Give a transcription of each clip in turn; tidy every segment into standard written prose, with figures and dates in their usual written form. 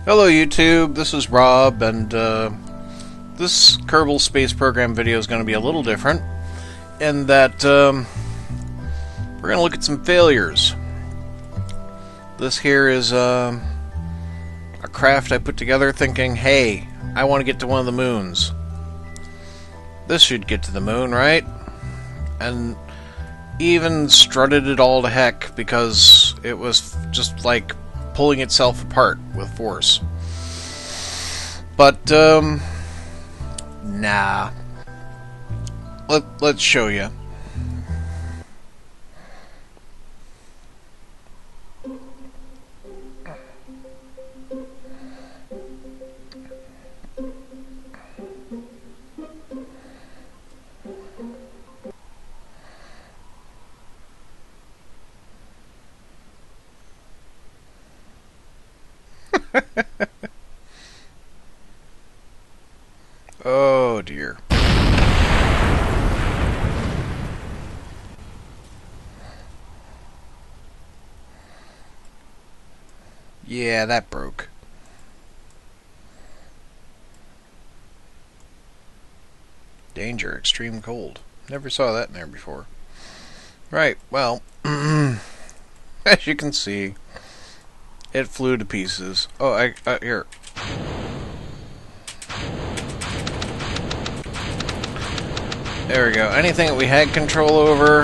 Hello YouTube, this is Rob, and this Kerbal Space Program video is going to be a little different in that we're going to look at some failures. This here is a craft I put together thinking, hey, I want to get to one of the moons. This should get to the moon, right? And even strutted it all to heck because it was just like pulling itself apart with force. But, nah. Let's show you. Oh dear. Yeah, that broke. Danger, extreme cold. Never saw that in there before. Right, well, as you can see, it flew to pieces. Oh, here. There we go. Anything that we had control over.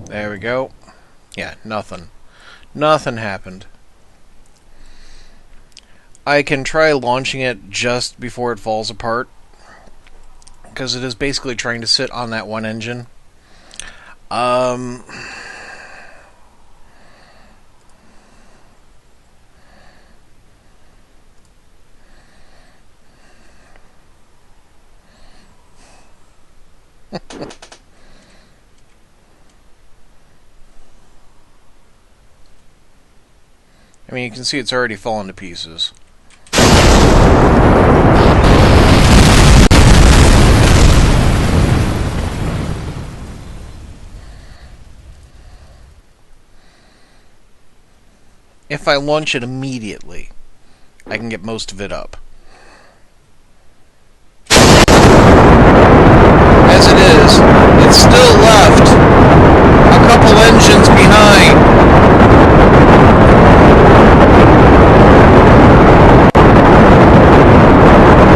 There we go. Yeah, nothing. Nothing happened. I can try launching it just before it falls apart, because it is basically trying to sit on that one engine. I mean, you can see it's already fallen to pieces. If I launch it immediately, I can get most of it up. As it is, it's still left a couple engines behind.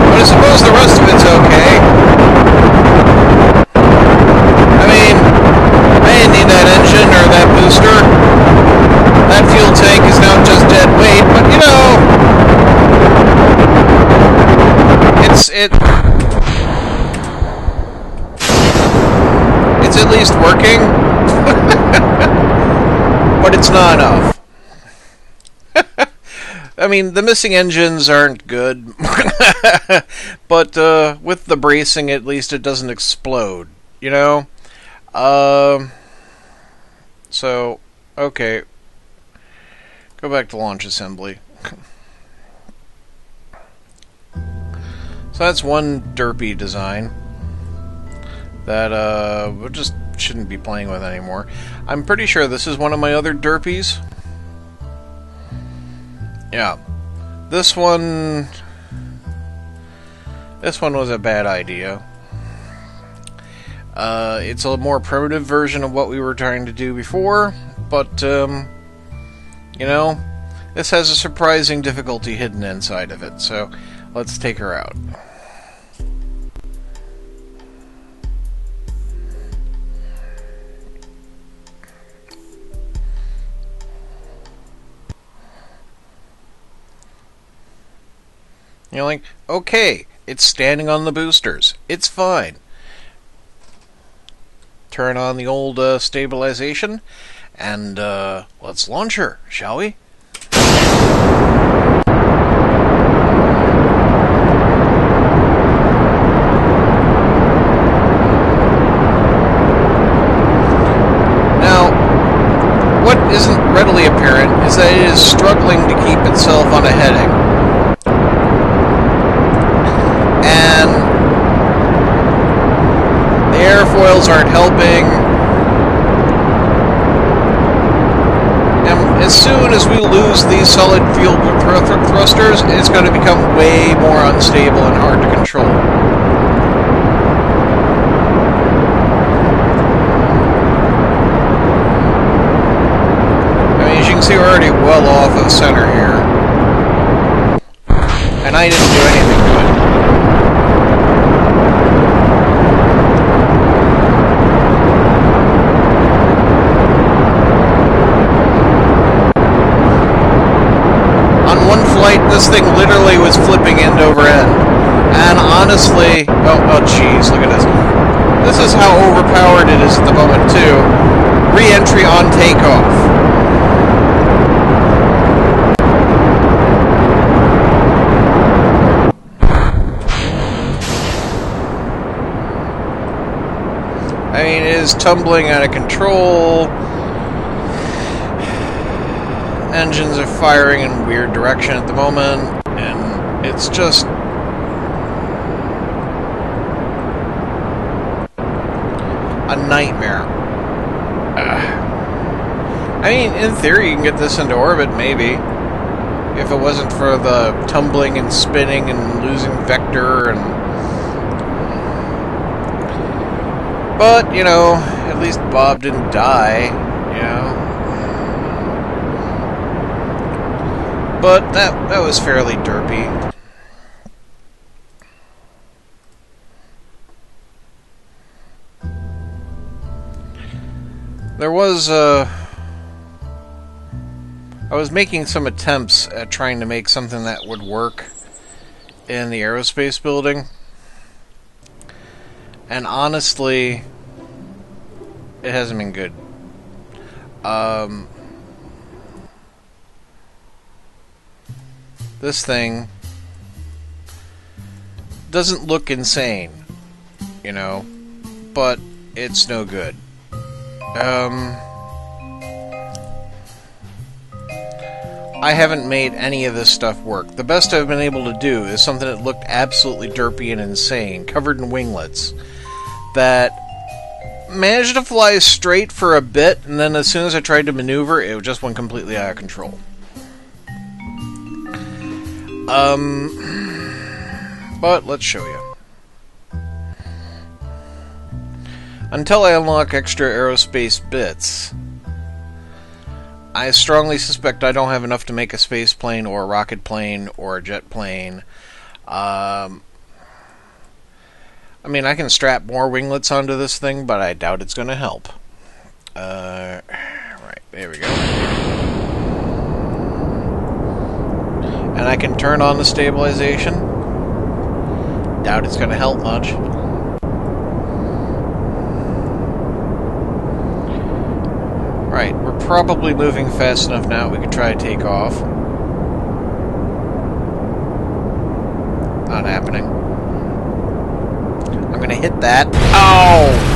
But I suppose the rest of it's okay. I mean, I didn't need that engine or that booster. That fuel tank is now just dead weight, but you know, it's at least working, but it's not enough. I mean, the missing engines aren't good, but with the bracing, at least it doesn't explode, you know? So, okay. Go back to launch assembly. So that's one derpy design that we just shouldn't be playing with anymore. I'm pretty sure this is one of my other derpies. Yeah. This one was a bad idea. It's a more primitive version of what we were trying to do before, but you know, this has a surprising difficulty hidden inside of it, so let's take her out. You're like, okay, it's standing on the boosters. It's fine. Turn on the old stabilization, and let's launch her, shall we? Now, what isn't readily apparent is that it is struggling to keep itself on a heading. And the airfoils aren't helping. And as soon as we lose these solid fuel thrusters, it's going to become way more unstable and hard to control. I mean, as you can see, we're already well off of center here. And I didn't do anything to it. This thing literally was flipping end over end. And honestly, oh jeez, look at this. This is how overpowered it is at the moment too. Re-entry on takeoff. I mean, it is tumbling out of control. Engines are firing in weird direction at the moment, and it's just a nightmare. I mean, in theory, you can get this into orbit, maybe, if it wasn't for the tumbling and spinning and losing vector and... But, you know, at least Bob didn't die, you know. But that was fairly derpy. There was I was making some attempts at trying to make something that would work in the aerospace building. And honestly, it hasn't been good. This thing doesn't look insane, you know, but it's no good. I haven't made any of this stuff work. The best I've been able to do is something that looked absolutely derpy and insane, covered in winglets, that managed to fly straight for a bit, and then as soon as I tried to maneuver, it just went completely out of control. But let's show you. Until I unlock extra aerospace bits, I strongly suspect I don't have enough to make a space plane or a rocket plane or a jet plane. I mean, I can strap more winglets onto this thing, but I doubt it's going to help. Right, there we go. And I can turn on the stabilization. Doubt it's going to help much. Right, we're probably moving fast enough now we could try to take off. Not happening. I'm going to hit that. Oh!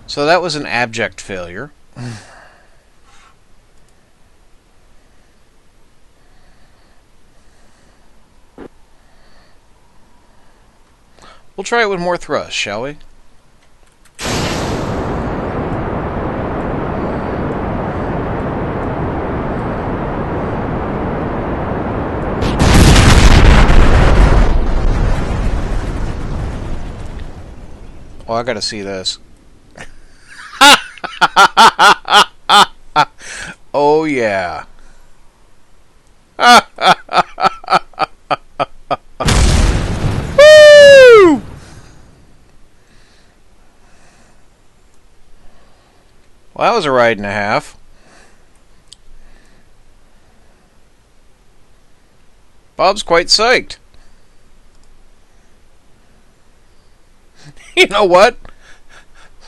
So that was an abject failure. We'll try it with more thrust, shall we? Oh, I gotta see this. Oh, yeah. Woo! Well, that was a ride and a half. Bob's quite psyched. You know what?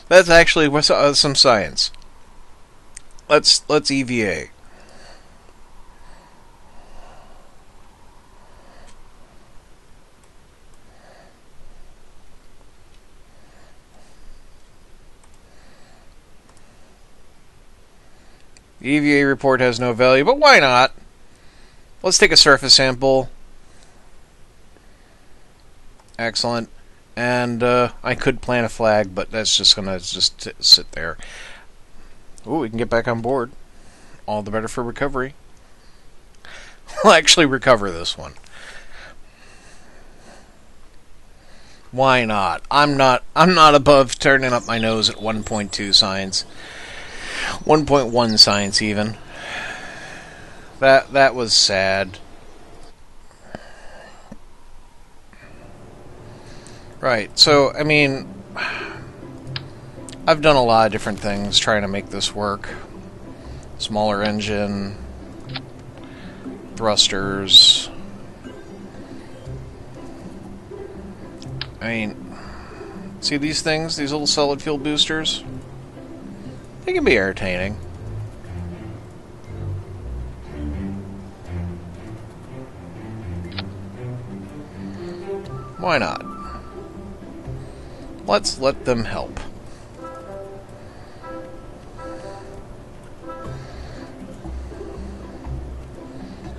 That's actually some science. Let's EVA. The EVA report has no value, but why not? Let's take a surface sample. Excellent. And I could plant a flag, but that's just gonna sit there. Ooh, we can get back on board. All the better for recovery. We'll actually recover this one. Why not? I'm not above turning up my nose at 1.2 science. 1.1 science even. That was sad. Right, so, I mean, I've done a lot of different things trying to make this work. Smaller engine, thrusters. I mean, see these things, these little solid fuel boosters? They can be entertaining. Why not? Let's let them help.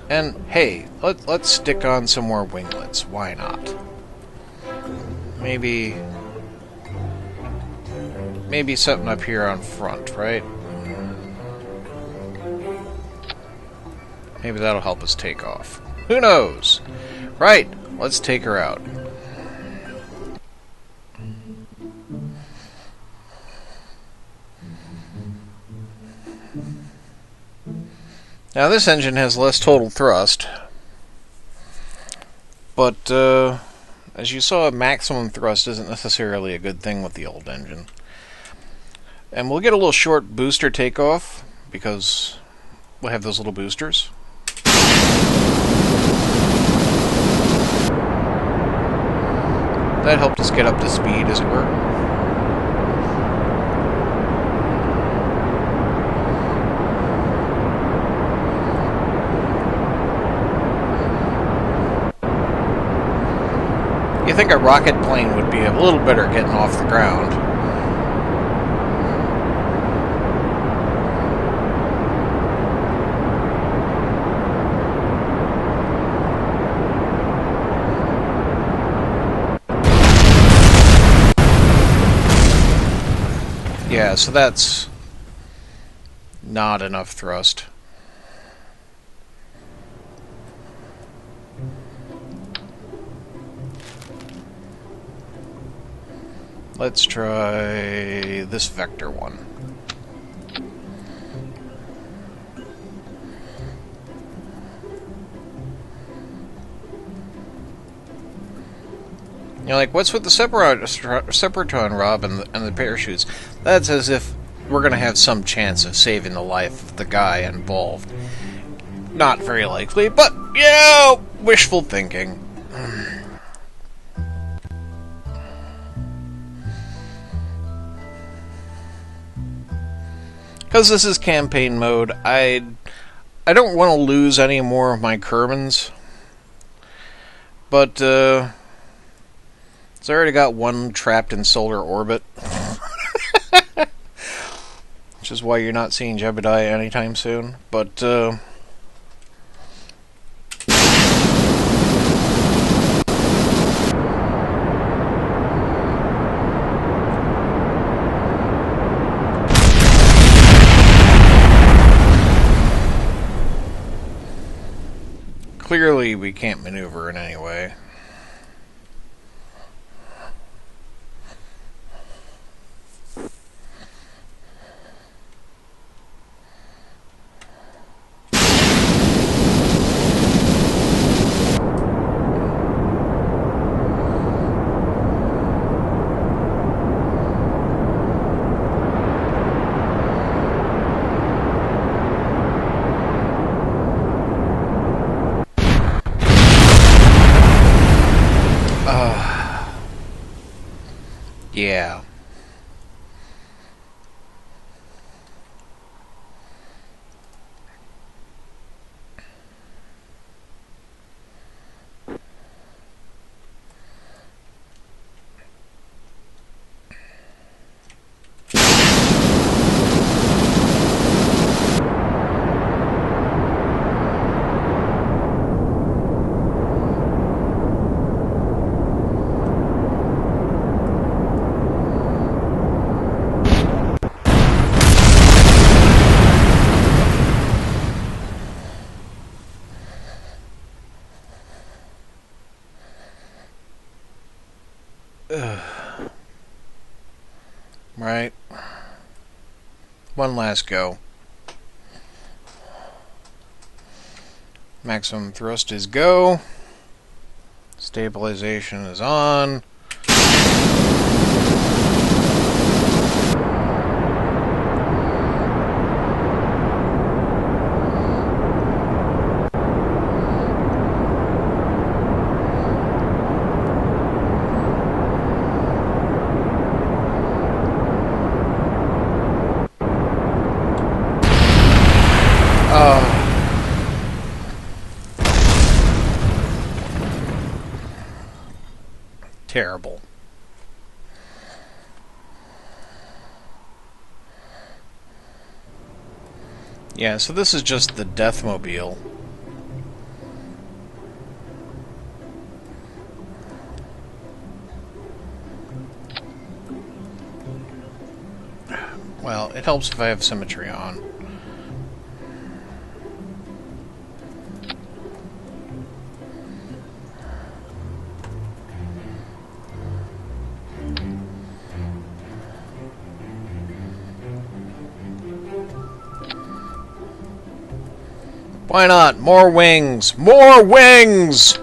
And hey, let's stick on some more winglets. Why not? Maybe something up here on front, right? Maybe that'll help us take off. Who knows? Right, let's take her out. Now this engine has less total thrust, but as you saw, maximum thrust isn't necessarily a good thing with the old engine. And we'll get a little short booster takeoff, because we'll have those little boosters. That helped us get up to speed, as it were. You think a rocket plane would be a little better getting off the ground. Yeah, so that's not enough thrust. Let's try this vector one. You're like, what's with the Separatron, Rob, and the parachutes? That's as if we're going to have some chance of saving the life of the guy involved. Not very likely, but, yeah, wishful thinking. Because this is campaign mode, I don't want to lose any more of my Kerbals. But, it's already got one trapped in solar orbit. Which is why you're not seeing Jebediah anytime soon. But, clearly we can't maneuver in any way. Yeah. Right. One last go. Maximum thrust is go. Stabilization is on. Terrible. Yeah, so this is just the Deathmobile. Well, it helps if I have symmetry on. Why not? More wings! More wings!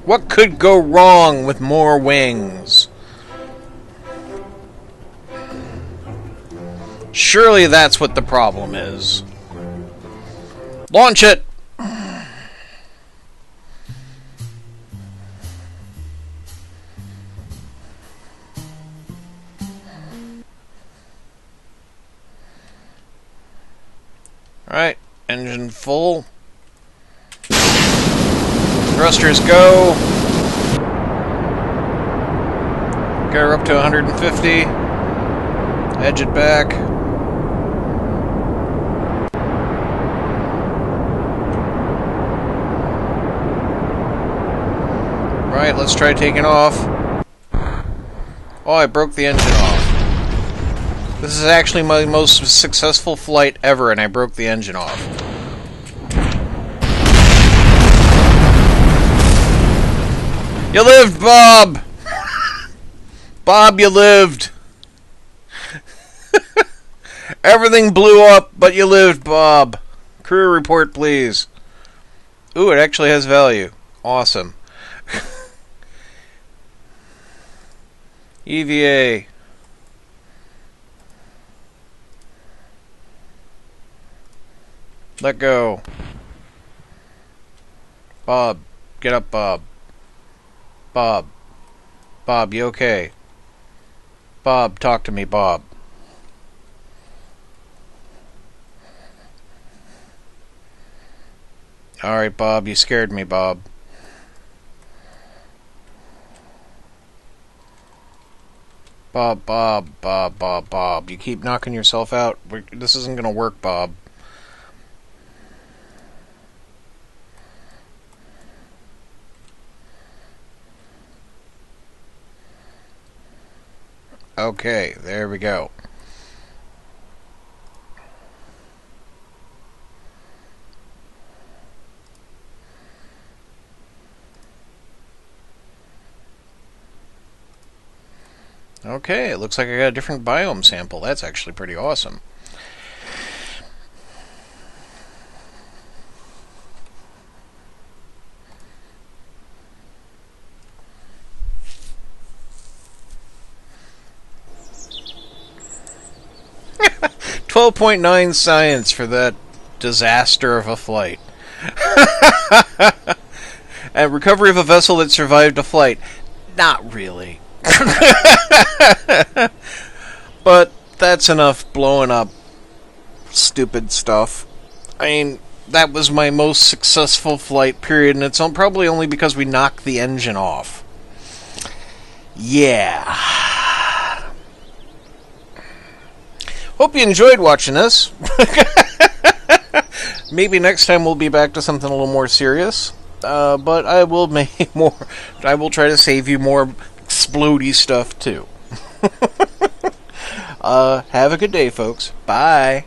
What could go wrong with more wings? Surely that's what the problem is. Launch it! Alright, engine full. Thrusters go. Get her up to 150. Edge it back. Right, let's try taking off. Oh, I broke the engine off. This is actually my most successful flight ever, and I broke the engine off. You lived, Bob! Bob, you lived! Everything blew up, but you lived, Bob. Crew report, please. Ooh, it actually has value. Awesome. EVA. Let go. Bob. Get up, Bob. Bob. Bob, you okay? Bob, talk to me, Bob. Alright, Bob, you scared me, Bob. Bob. You keep knocking yourself out. This isn't gonna work, Bob. Okay, there we go. Okay, it looks like I got a different biome sample. That's actually pretty awesome. .9 science for that disaster of a flight. And recovery of a vessel that survived a flight. Not really. But that's enough blowing up stupid stuff. I mean, that was my most successful flight, period, and it's probably only because we knocked the engine off. Yeah. Hope you enjoyed watching this. Maybe next time we'll be back to something a little more serious. But I will make more. I will try to save you more explodey stuff too. Have a good day, folks. Bye.